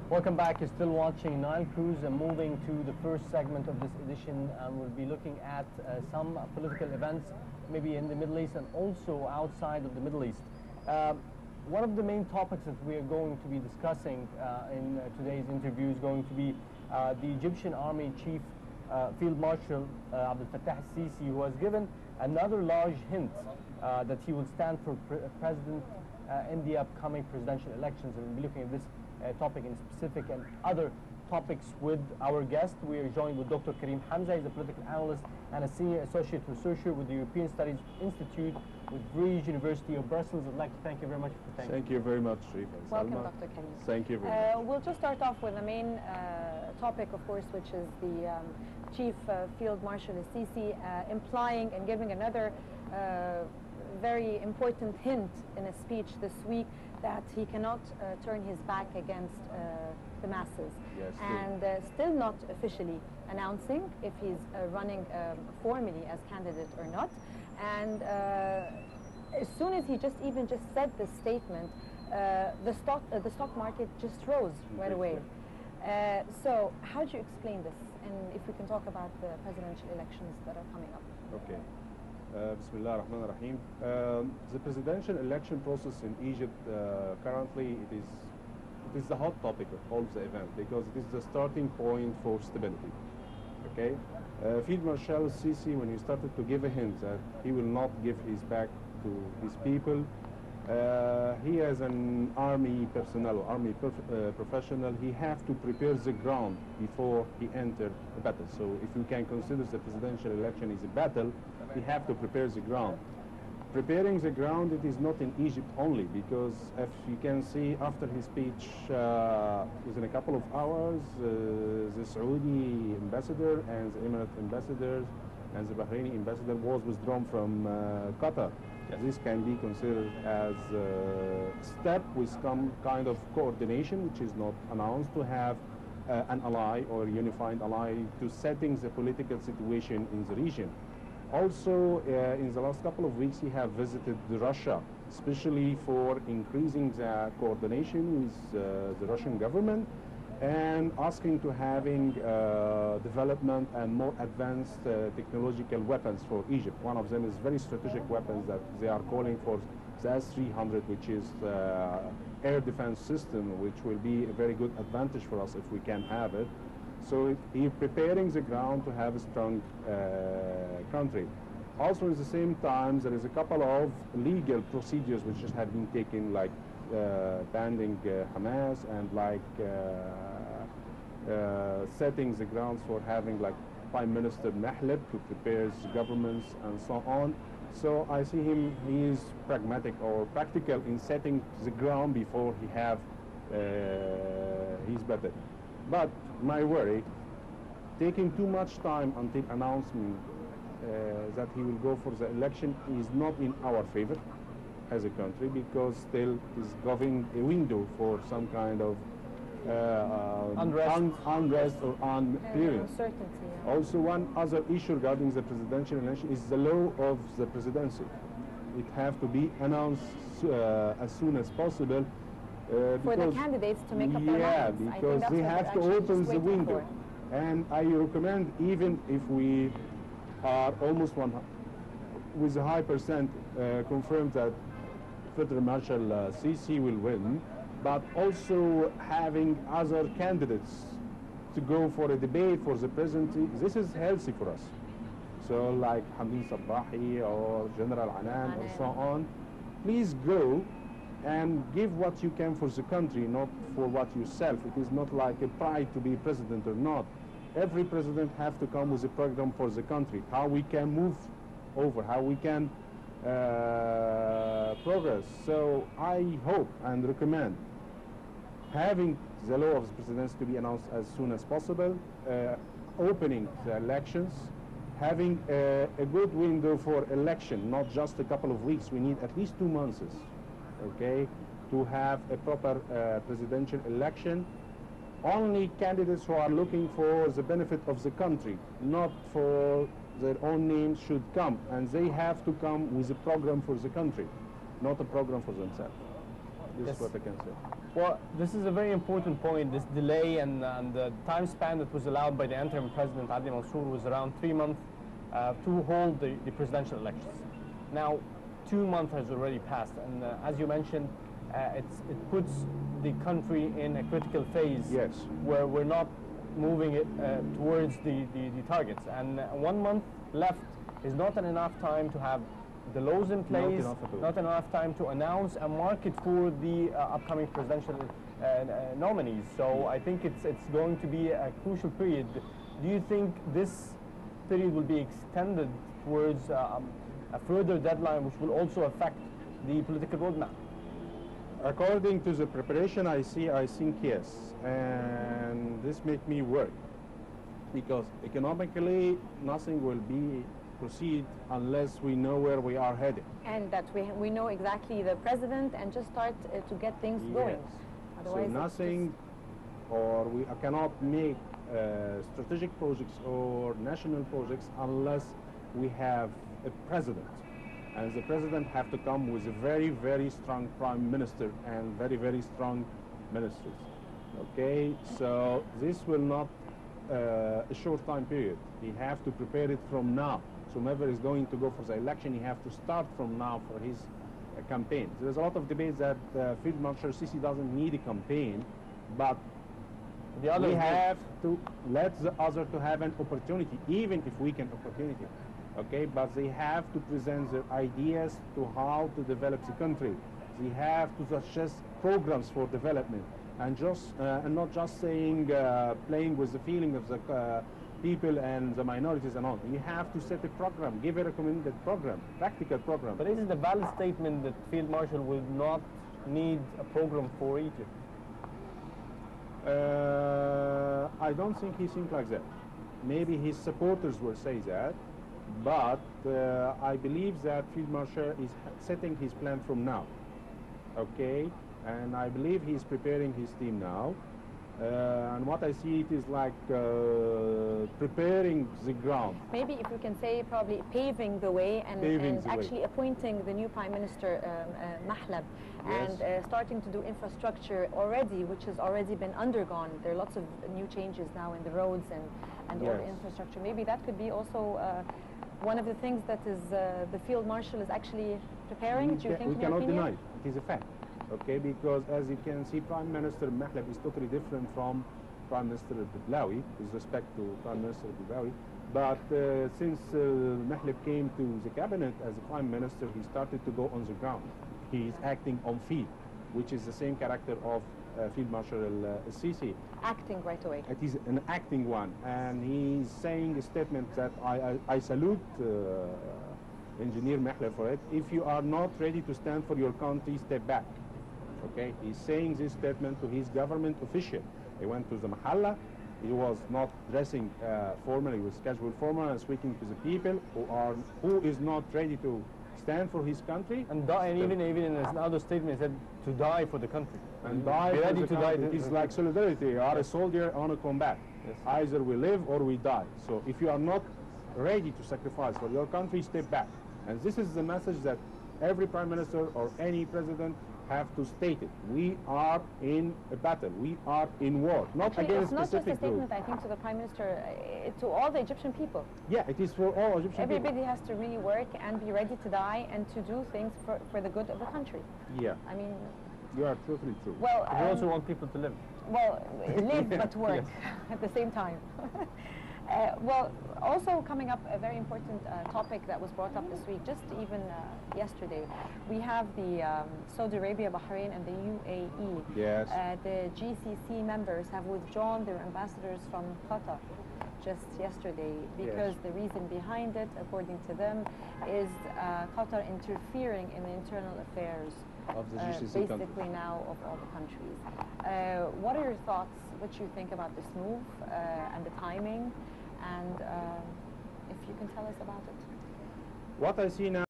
Welcome back. You're still watching Nile Cruise and moving to the first segment of this edition. We'll be looking at some political events, maybe in the Middle East and also outside of the Middle East. One of the main topics that we are going to be discussing in today's interview is going to be the Egyptian Army Chief Field Marshal Abdel Fattah al-Sisi, who has given another large hint that he will stand for president in the upcoming presidential elections. And we'll be looking at this topic in specific and other topics with our guest. We are joined with Dr. Karim Hamza. He's a political analyst and a senior associate researcher with the European Studies Institute with Bruges University of Brussels. I'd like to thank you very much for taking. Thank you very much, Sharif. Welcome, Dr. Karim. Thank you very much. We'll just start off with the main topic, of course, which is the Chief Field Marshal al-Sisi implying and giving another very important hint in a speech this week that he cannot turn his back against the masses. Yes, and still not officially announcing if he's running formally as candidate or not. And as soon as he just said this statement, the stock market just rose right away. So how do you explain this? And if we can talk about the presidential elections that are coming up. Okay. Bismillah ar-Rahman ar-Rahim. The presidential election process in Egypt currently it is the hot topic of all the event because it is the starting point for stability. Okay, Field Marshal Sisi, when he started to give a hint that he will not give his back to his people, he as an army personnel, professional, he have to prepare the ground before he entered a battle. So if you can consider the presidential election is a battle, he have to prepare the ground. Preparing the ground, it is not in Egypt only, because if you can see after his speech, within a couple of hours, the Saudi ambassador and the Emirate ambassadors and the Bahraini ambassador was withdrawn from Qatar. Yes. This can be considered as a step with some kind of coordination, which is not announced, to have an ally or unified ally to setting the political situation in the region. Also, in the last couple of weeks, he have visited Russia, especially for increasing the coordination with the Russian government and asking to having development and more advanced technological weapons for Egypt. One of them is very strategic weapons that they are calling for the S-300, which is air defense system, which will be a very good advantage for us if we can have it. So he's preparing the ground to have a strong country. Also, at the same time, there is a couple of legal procedures which just have been taken, like banning Hamas and like setting the grounds for having like Prime Minister Mahleb to prepare the governments and so on. So I see him, he is pragmatic or practical in setting the ground before he have his battle. But my worry, taking too much time until announcement that he will go for the election is not in our favor as a country, because still is giving a window for some kind of unrest or unclearance. Uncertainty. Yeah. Also, one other issue regarding the presidential election is the law of the presidency. It have to be announced as soon as possible. For the candidates to make up their minds. Yeah, because they have to open the window. And I recommend, even if we are almost with a high percent confirmed that Federal Marshal Sisi will win, but also having other candidates to go for a debate for the presidency, this is healthy for us. So like Hamdin Sabahi or General Anan or so on, please go and give what you can for the country, not for what yourself. It is not like a pride to be president or not. Every president have to come with a program for the country, how we can move over, how we can progress. So I hope and recommend having the law of the presidency to be announced as soon as possible, opening the elections, having a good window for election, not just a couple of weeks. We need at least 2 months. Okay, to have a proper presidential election. Only candidates who are looking for the benefit of the country, not for their own names, should come, and they have to come with a program for the country, not a program for themselves. This Yes. is what I can say. Well, this is a very important point. This delay and the time span that was allowed by the interim president, Adli Mansour, was around 3 months to hold the presidential elections. Now, 2 months has already passed, and as you mentioned, it puts the country in a critical phase. Yes. Where we're not moving it towards the targets. And 1 month left is not enough time to have the laws in place, not enough time to announce a market for the upcoming presidential nominees. So I think it's going to be a crucial period. Do you think this period will be extended towards a further deadline, which will also affect the political roadmap? According to the preparation I think yes, and this makes me worry, because economically nothing will be proceed unless we know where we are headed. And that we know exactly the president and just start to get things going. Yes. Otherwise So it's nothing, or we cannot make strategic projects or national projects unless we have a president. And the president have to come with a very, very strong prime minister and very, very strong ministers. Okay, so this will not a short time period. He have to prepare it from now. So whoever is going to go for the election, he have to start from now for his campaign. There's a lot of debate that Field Marshal Sisi doesn't need a campaign, but The others we do. have to let the other to have an opportunity, even if we can opportunity. Okay, but they have to present their ideas to how to develop the country. They have to suggest programs for development, and not just saying playing with the feeling of the people and the minorities and all. You have to set a program, give a recommended program, practical program. But is it a valid statement that Field Marshal will not need a program for Egypt? I don't think he thinks like that. Maybe his supporters will say that, but I believe that Field Marshal is setting his plan from now. Okay, and I believe he's preparing his team now. And what I see, it is like preparing the ground. maybe if we can say probably paving the way and The actually way. appointing the new Prime Minister Mahlab Yes. and starting to do infrastructure already, which has already been undergone. There are lots of new changes now in the roads and all the Yes. infrastructure. Maybe that could be also one of the things that is the Field Marshal is actually preparing. Do you think, We in your cannot opinion? deny it. It is a fact. Okay, because as you can see, Prime Minister Mahlab is totally different from Prime Minister Biblawi, with respect to Prime Minister Biblawi. But since Mahlab came to the cabinet as a Prime Minister, he started to go on the ground. He is acting on field, which is the same character of Field Marshal Sisi. Acting right away. It is an acting one, and he's saying a statement that I salute Engineer Mahlab for it. If you are not ready to stand for your country, step back. Okay, he's saying this statement to his government official. He went to the Mahalla. He was not dressing formally, he was casual formal and speaking to the people who is not ready to stand for his country. And even in another statement, he said to die for the country. And die Be for ready the to die. country. It's like solidarity. You are a soldier on a combat. Yes. Either we live or we die. So if you are not ready to sacrifice for your country, step back. And this is the message that every prime minister or any president have to state it. We are in a battle. We are in war. Not Actually, against it's not just a specific statement, group. I think, to the Prime Minister, to all the Egyptian people. Yeah, it is for all Egyptian people. Everybody has to really work and be ready to die and to do things for the good of the country. Yeah, I mean, you are totally true. well, We also want people to live. well, live but work at the same time. Well, also coming up, a very important topic that was brought up this week, just even yesterday, we have the Saudi Arabia, Bahrain, and the UAE. Yes. The GCC members have withdrawn their ambassadors from Qatar just yesterday because the reason behind it, according to them, is Qatar interfering in the internal affairs Of the GCC basically countries. now of all the countries. What are your thoughts, what you think about this move and the timing, and if you can tell us about it? What I see now